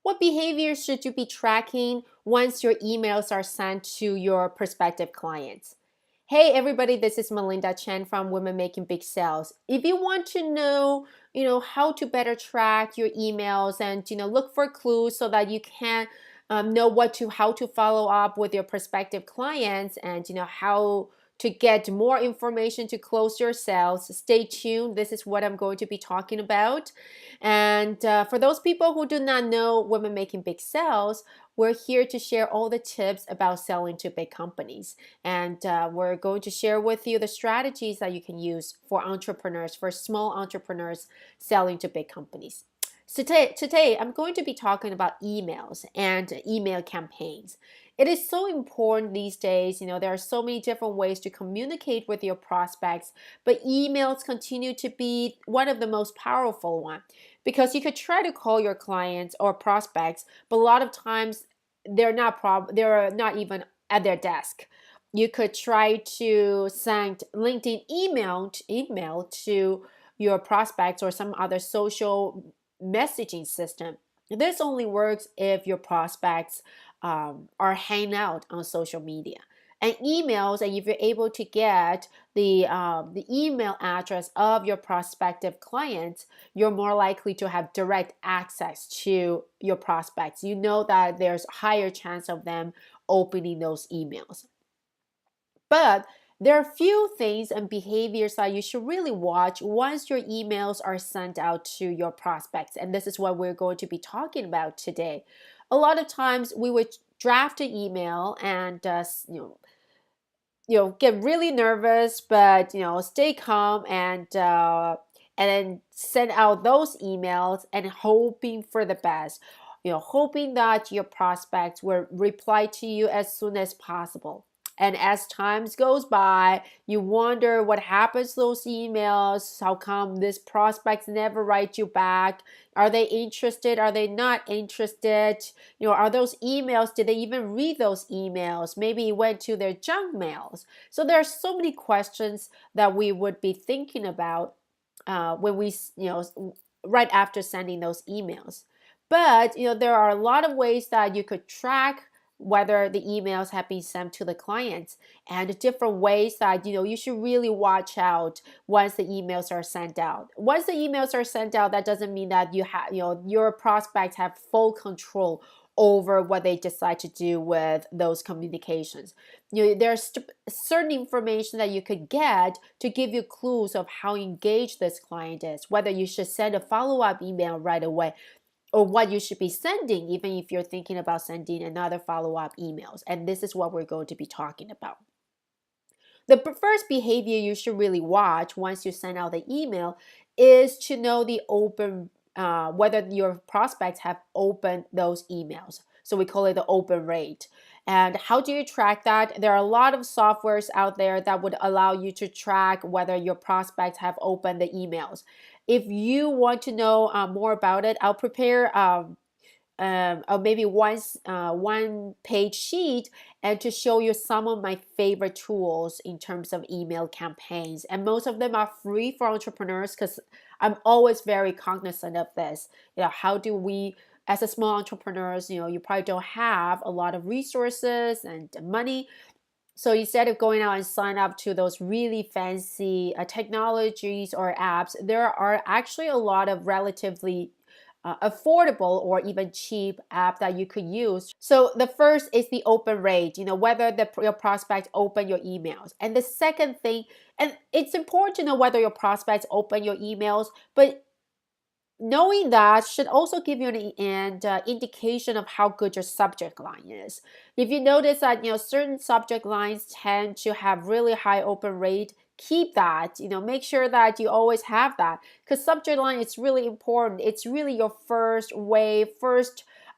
What behaviors should you be tracking once your emails are sent to your prospective clients? Hey everybody, this is Melinda Chen from Women Making Big Sales. If you want to know, how to better track your emails and look for clues so that you can know how to follow up with your prospective clients and how to get more information to close your sales, stay tuned. This is what I'm going to be talking about. And for those people who do not know Women Making Big Sales, we're here to share all the tips about selling to big companies. And we're going to share with you the strategies that you can use for entrepreneurs, for small entrepreneurs selling to big companies. So today I'm going to be talking about emails and email campaigns. It is so important these days. There are so many different ways to communicate with your prospects, but emails continue to be one of the most powerful ones because you could try to call your clients or prospects, but a lot of times they're not even at their desk. You could try to send LinkedIn email to your prospects or some other social messaging system. This only works if your prospects are hanging out on social media. And emails, and if you're able to get the email address of your prospective clients, you're more likely to have direct access to your prospects. You know that there's a higher chance of them opening those emails. But there are a few things and behaviors that you should really watch once your emails are sent out to your prospects. And this is what we're going to be talking about today. A lot of times we would draft an email and get really nervous, but stay calm and then send out those emails and hoping for the best. Hoping that your prospects will reply to you as soon as possible. And as times goes by, you wonder what happens to those emails. How come this prospects never write you back? Are they interested? Are they not interested? Are those emails, did they even read those emails? Maybe it went to their junk mails. So there are so many questions that we would be thinking about when we, right after sending those emails. But, there are a lot of ways that you could track whether the emails have been sent to the clients and different ways that you should really watch out once the emails are sent out. Once the emails are sent out, that doesn't mean that your prospects have full control over what they decide to do with those communications. There's certain information that you could get to give you clues of how engaged this client is, whether you should send a follow-up email right away or what you should be sending, even if you're thinking about sending another follow-up emails. And this is what we're going to be talking about. The first behavior you should really watch once you send out the email is to know whether your prospects have opened those emails. So we call it the open rate. And how do you track that? There are a lot of softwares out there that would allow you to track whether your prospects have opened the emails. If you want to know more about it, I'll prepare or maybe one page sheet and to show you some of my favorite tools in terms of email campaigns. And most of them are free for entrepreneurs because I'm always very cognizant of this. How do we, as a small entrepreneurs, you probably don't have a lot of resources and money. So instead of going out and sign up to those really fancy technologies or apps, there are actually a lot of relatively affordable or even cheap app that you could use. So the first is the open rate, whether your prospects open your emails. And the second thing, and it's important to know whether your prospects open your emails, but knowing that should also give you an indication of how good your subject line is. If you notice that certain subject lines tend to have really high open rate, keep that. Make sure that you always have that because subject line is really important. It's really your first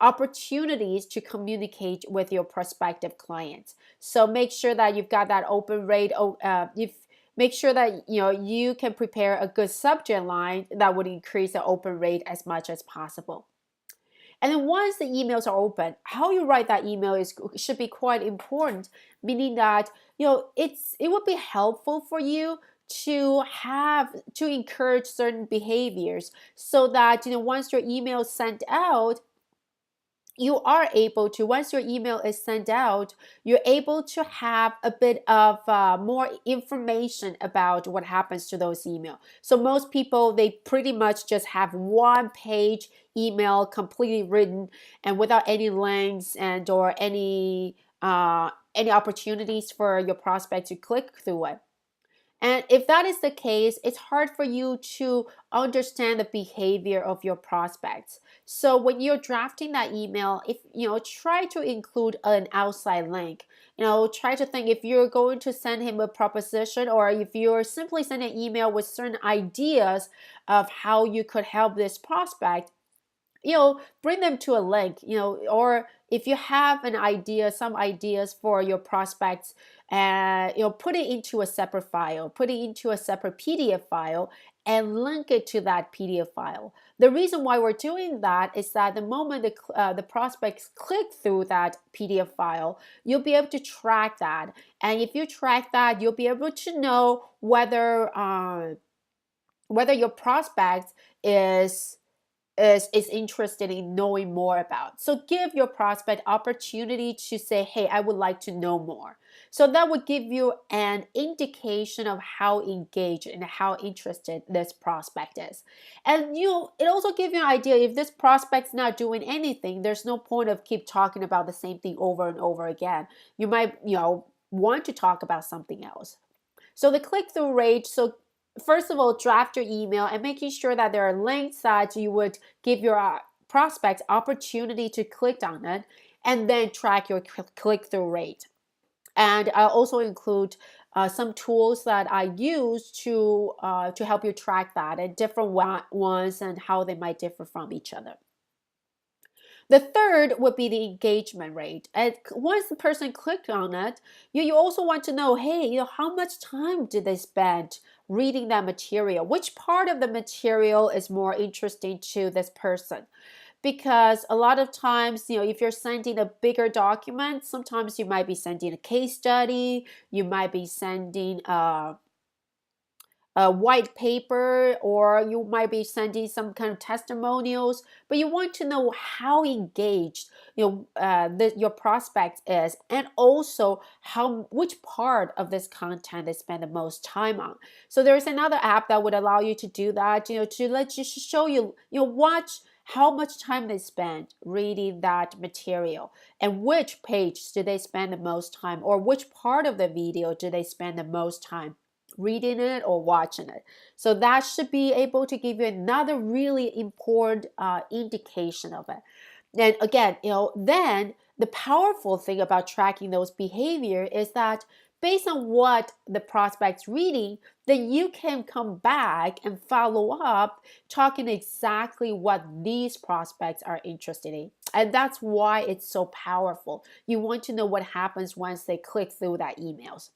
opportunities to communicate with your prospective clients. So make sure that you've got that open rate. Make sure that you can prepare a good subject line that would increase the open rate as much as possible. And then once the emails are open, how you write that email should be quite important, meaning that it would be helpful for you to encourage certain behaviors so that once your email is sent out, you are able to, once your email is sent out, you're able to have a bit of more information about what happens to those emails. So most people, they pretty much just have one page email completely written and without any links and or any opportunities for your prospect to click through it. And if that is the case, it's hard for you to understand the behavior of your prospects. So when you're drafting that email, if try to include an outside link. Try to think if you're going to send him a proposition or if you're simply sending an email with certain ideas of how you could help this prospect, bring them to a link, or if you have an idea, some ideas for your prospects, put it into a separate file, put it into a separate PDF file and link it to that PDF file. The reason why we're doing that is that the moment the prospects click through that PDF file, you'll be able to track that. And if you track that, you'll be able to know whether your prospect is interested in knowing more about. So give your prospect opportunity to say, hey, I would like to know more. So that would give you an indication of how engaged and how interested this prospect is. And it also gives you an idea if this prospect's not doing anything, there's no point of keep talking about the same thing over and over again. You might, want to talk about something else. So the click-through rate, so first of all, draft your email and making sure that there are links that you would give your prospects opportunity to click on it, and then track your click-through rate. And I'll also include some tools that I use to help you track that, and different ones and how they might differ from each other. The third would be the engagement rate. And once the person clicked on it, you also want to know, hey, how much time did they spend reading that material? Which part of the material is more interesting to this person? Because a lot of times, if you're sending a bigger document, sometimes you might be sending a case study, you might be sending a white paper, or you might be sending some kind of testimonials, but you want to know how engaged your prospect is, and also which part of this content they spend the most time on. So there's another app that would allow you to do that, to let you show you, watch how much time they spend reading that material, and which page do they spend the most time, or which part of the video do they spend the most time reading it or watching it. So that should be able to give you another really important indication of it. And again, then the powerful thing about tracking those behavior is that based on what the prospect's reading, then you can come back and follow up talking exactly what these prospects are interested in. And that's why it's so powerful. You want to know what happens once they click through that emails.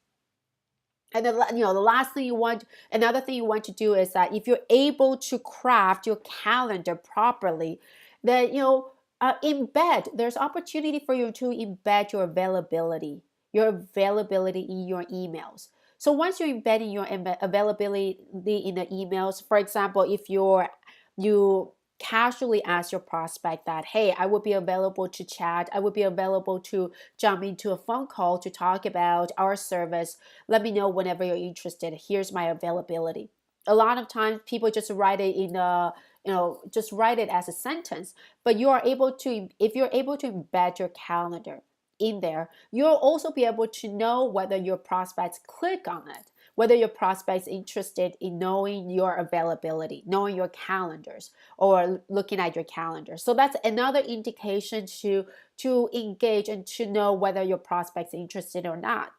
And then, another thing you want to do is that if you're able to craft your calendar properly, then, there's opportunity for you to embed your availability in your emails. So once you're embedding your availability in the emails, for example, if you casually ask your prospect that, hey, I would be available to chat, I would be available to jump into a phone call to talk about our service, let me know whenever you're interested, here's my availability. A lot of times people just write it just write it as a sentence, but if you're able to embed your calendar in there, you'll also be able to know whether your prospects click on it, whether your prospects interested in knowing your availability, knowing your calendars, or looking at your calendar. So that's another indication to engage and to know whether your prospect's interested or not.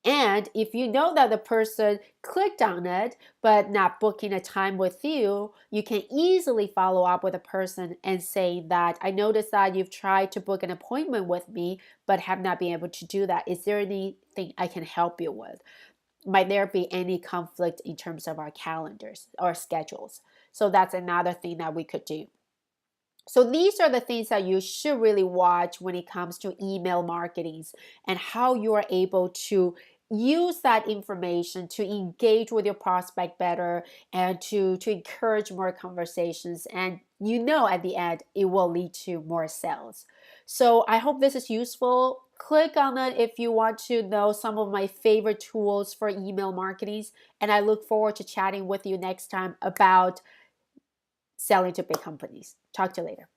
And if you know that the person clicked on it but not booking a time with you, you can easily follow up with a person and say that I noticed that you've tried to book an appointment with me but have not been able to do that. Is there anything I can help you with? Might there be any conflict in terms of our calendars or schedules? So that's another thing that we could do. So these are the things that you should really watch when it comes to email marketings and how you are able to use that information to engage with your prospect better and to encourage more conversations. And at the end, it will lead to more sales. So I hope this is useful. Click on it if you want to know some of my favorite tools for email marketing. And I look forward to chatting with you next time about selling to big companies. Talk to you later.